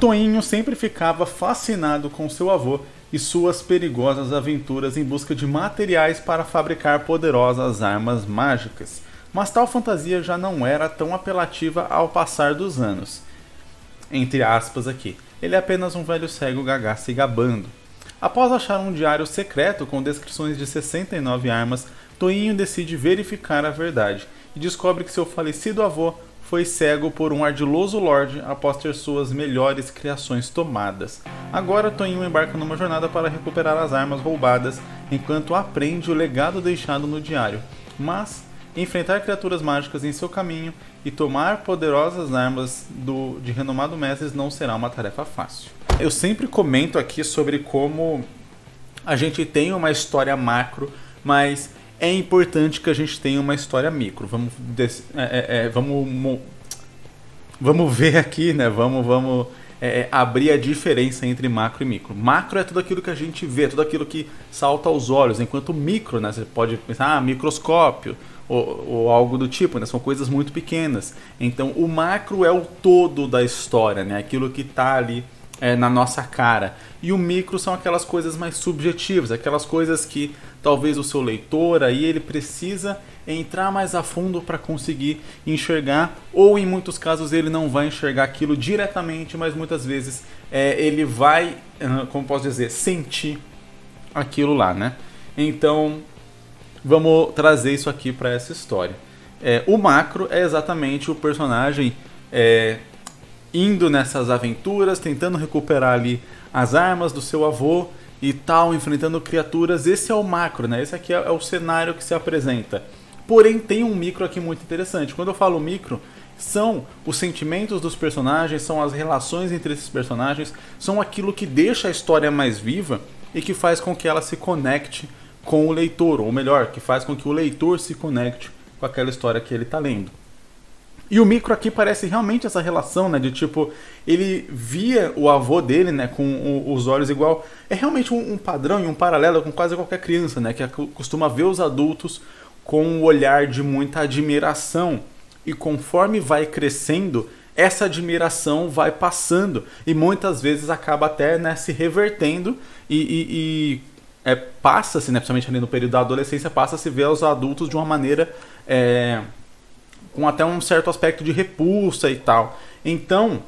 Toinho sempre ficava fascinado com seu avô e suas perigosas aventuras em busca de materiais para fabricar poderosas armas mágicas. Mas tal fantasia já não era tão apelativa ao passar dos anos. Entre aspas aqui, ele é apenas um velho cego gagá se gabando. Após achar um diário secreto com descrições de 69 armas, Toinho decide verificar a verdade e descobre que seu falecido avô foi cego por um ardiloso lorde após ter suas melhores criações tomadas. Agora Toinho embarca numa jornada para recuperar as armas roubadas, enquanto aprende o legado deixado no diário. Mas enfrentar criaturas mágicas em seu caminho e tomar poderosas armas de renomado mestres não será uma tarefa fácil. Eu sempre comento aqui sobre como a gente tem uma história macro, mas é importante que a gente tenha uma história micro. Vamos ver aqui, né? Vamos abrir a diferença entre macro e micro. Macro é tudo aquilo que a gente vê, tudo aquilo que salta aos olhos, enquanto micro, né? Você pode pensar, microscópio ou algo do tipo, né? São coisas muito pequenas. Então, o macro é o todo da história, né? Aquilo que está ali na nossa cara. E o micro são aquelas coisas mais subjetivas, aquelas coisas que talvez o seu leitor aí ele precisa entrar mais a fundo para conseguir enxergar, ou em muitos casos ele não vai enxergar aquilo diretamente, mas muitas vezes ele vai, como posso dizer, sentir aquilo lá, né? Então vamos trazer isso aqui para essa história. O macro é exatamente o personagem indo nessas aventuras, tentando recuperar ali as armas do seu avô e tal, enfrentando criaturas. Esse é o macro, né? Esse aqui é o cenário que se apresenta. Porém, tem um micro aqui muito interessante. Quando eu falo micro, são os sentimentos dos personagens, são as relações entre esses personagens, são aquilo que deixa a história mais viva e que faz com que ela se conecte com o leitor, ou melhor, que faz com que o leitor se conecte com aquela história que ele está lendo. E o micro aqui parece realmente essa relação, né, de tipo, ele via o avô dele, né, com os olhos igual. É realmente um padrão e um paralelo com quase qualquer criança, né, que costuma ver os adultos com um olhar de muita admiração. E conforme vai crescendo, essa admiração vai passando. E muitas vezes acaba até, né, se revertendo passa-se, né, principalmente ali no período da adolescência, passa-se ver os adultos de uma maneira com até um certo aspecto de repulsa e tal. Então,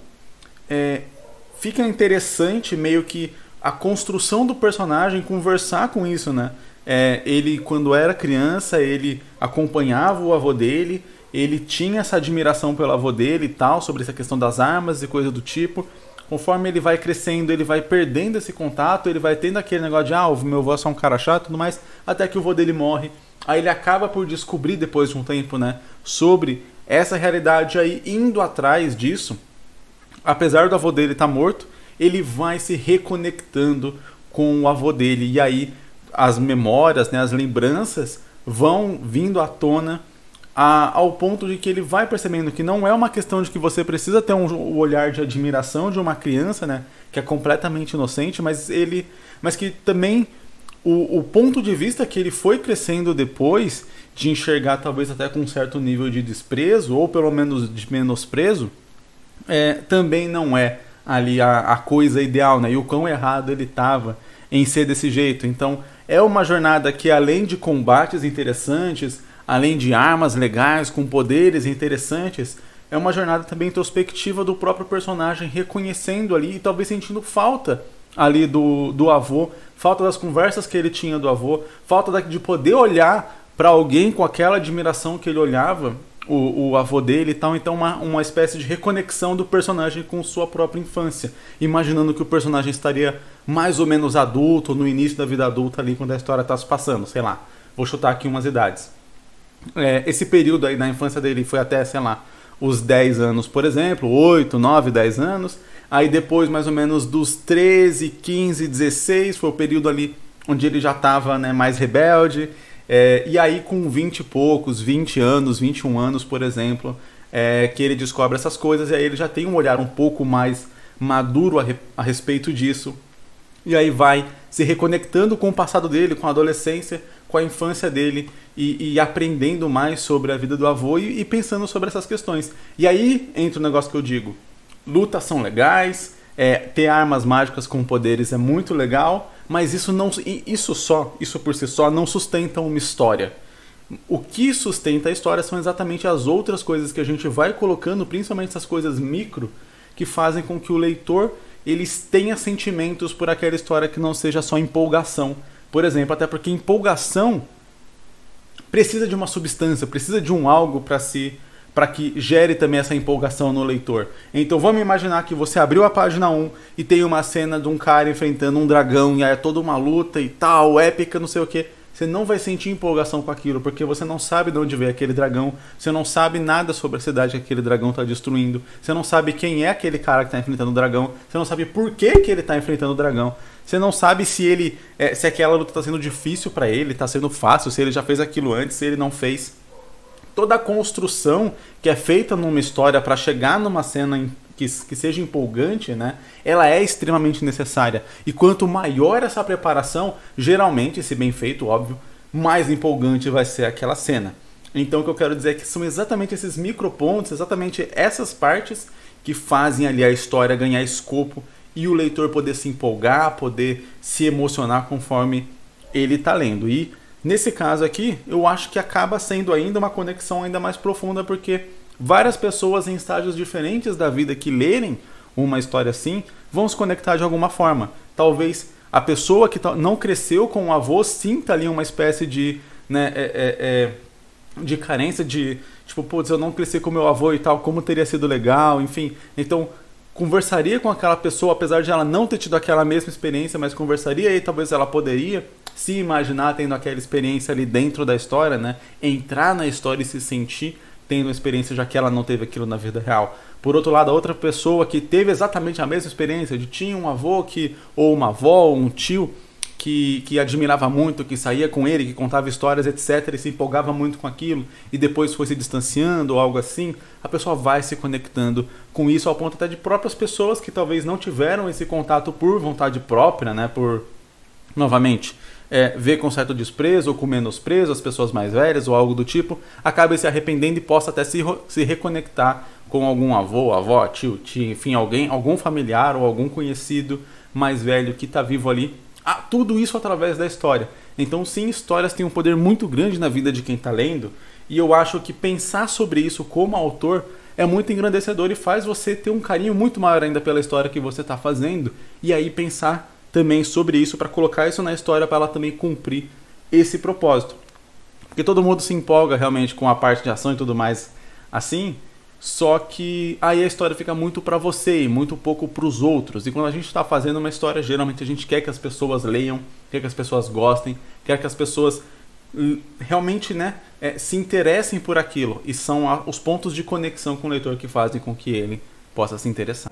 fica interessante meio que a construção do personagem conversar com isso, né? Ele, quando era criança, ele acompanhava o avô dele, ele tinha essa admiração pelo avô dele e tal, sobre essa questão das armas e coisa do tipo. Conforme ele vai crescendo, ele vai perdendo esse contato, ele vai tendo aquele negócio de o meu avô é só um cara chato e tudo mais, até que o avô dele morre. Aí ele acaba por descobrir depois de um tempo, né, sobre essa realidade aí, indo atrás disso. Apesar do avô dele estar morto, ele vai se reconectando com o avô dele. E aí as memórias, né, as lembranças vão vindo à tona ao ponto de que ele vai percebendo que não é uma questão de que você precisa ter um olhar de admiração de uma criança, né, que é completamente inocente, mas que também o ponto de vista que ele foi crescendo depois de enxergar talvez até com um certo nível de desprezo, ou pelo menos de menosprezo, também não é ali a coisa ideal, né? E o quão errado ele estava em ser desse jeito. Então é uma jornada que, além de combates interessantes, além de armas legais, com poderes interessantes, é uma jornada também introspectiva do próprio personagem, reconhecendo ali e talvez sentindo falta ali do avô, falta das conversas que ele tinha do avô, falta de poder olhar para alguém com aquela admiração que ele olhava o avô dele e tal. Então uma espécie de reconexão do personagem com sua própria infância, imaginando que o personagem estaria mais ou menos adulto, no início da vida adulta ali, quando a história está se passando, sei lá, vou chutar aqui umas idades. Esse período aí da infância dele foi até, sei lá, os 10 anos, por exemplo, 8, 9, 10 anos. Aí depois, mais ou menos, dos 13, 15, 16, foi o período ali onde ele já estava, né, mais rebelde. E aí com 20 e poucos, 20 anos, 21 anos, por exemplo, que ele descobre essas coisas. E aí ele já tem um olhar um pouco mais maduro a respeito disso. E aí vai se reconectando com o passado dele, com a adolescência, com a infância dele, e aprendendo mais sobre a vida do avô e pensando sobre essas questões. E aí entra o negócio que eu digo: lutas são legais, ter armas mágicas com poderes é muito legal, mas isso por si só não sustenta uma história. O que sustenta a história são exatamente as outras coisas que a gente vai colocando, principalmente essas coisas micro, que fazem com que o leitor eles tenha sentimentos por aquela história, que não seja só empolgação. Por exemplo, até porque empolgação precisa de uma substância, precisa de um algo para que gere também essa empolgação no leitor. Então vamos imaginar que você abriu a página 1 e tem uma cena de um cara enfrentando um dragão, e aí é toda uma luta e tal, épica, não sei o que. Você não vai sentir empolgação com aquilo, porque você não sabe de onde veio aquele dragão, você não sabe nada sobre a cidade que aquele dragão está destruindo, você não sabe quem é aquele cara que está enfrentando o dragão, você não sabe por que ele está enfrentando o dragão, você não sabe se se aquela luta está sendo difícil para ele, está sendo fácil, se ele já fez aquilo antes, se ele não fez. Toda a construção que é feita numa história para chegar numa cena que seja empolgante, né, ela é extremamente necessária. E quanto maior essa preparação, geralmente, se bem feito, óbvio, mais empolgante vai ser aquela cena. Então o que eu quero dizer é que são exatamente esses micropontos, exatamente essas partes que fazem ali a história ganhar escopo e o leitor poder se empolgar, poder se emocionar conforme ele está lendo. E nesse caso aqui, eu acho que acaba sendo ainda uma conexão ainda mais profunda, porque várias pessoas em estágios diferentes da vida que lerem uma história assim vão se conectar de alguma forma. Talvez a pessoa que não cresceu com o avô sinta ali uma espécie de, de carência, de tipo, putz, eu não cresci com meu avô e tal, como teria sido legal, enfim. Então, conversaria com aquela pessoa, apesar de ela não ter tido aquela mesma experiência, mas conversaria e talvez ela poderia se imaginar tendo aquela experiência ali dentro da história, né? Entrar na história e se sentir tendo uma experiência, já que ela não teve aquilo na vida real. Por outro lado, a outra pessoa que teve exatamente a mesma experiência, de tinha um avô ou uma avó, ou um tio que admirava muito, que saía com ele, que contava histórias, etc, e se empolgava muito com aquilo, e depois foi se distanciando ou algo assim, a pessoa vai se conectando com isso, ao ponto até de próprias pessoas que talvez não tiveram esse contato por vontade própria, né, por, novamente, ver com certo desprezo ou com menosprezo as pessoas mais velhas ou algo do tipo, acaba se arrependendo e possa até se reconectar com algum avô, avó, tio, tia, enfim, algum familiar ou algum conhecido mais velho que está vivo ali. Tudo isso através da história. Então sim, histórias têm um poder muito grande na vida de quem está lendo, e eu acho que pensar sobre isso como autor é muito engrandecedor e faz você ter um carinho muito maior ainda pela história que você está fazendo, e aí pensar também sobre isso para colocar isso na história para ela também cumprir esse propósito. Porque todo mundo se empolga realmente com a parte de ação e tudo mais assim, só que aí a história fica muito para você e muito pouco para os outros. E quando a gente está fazendo uma história, geralmente a gente quer que as pessoas leiam, quer que as pessoas gostem, quer que as pessoas realmente, né, se interessem por aquilo. E são os pontos de conexão com o leitor que fazem com que ele possa se interessar.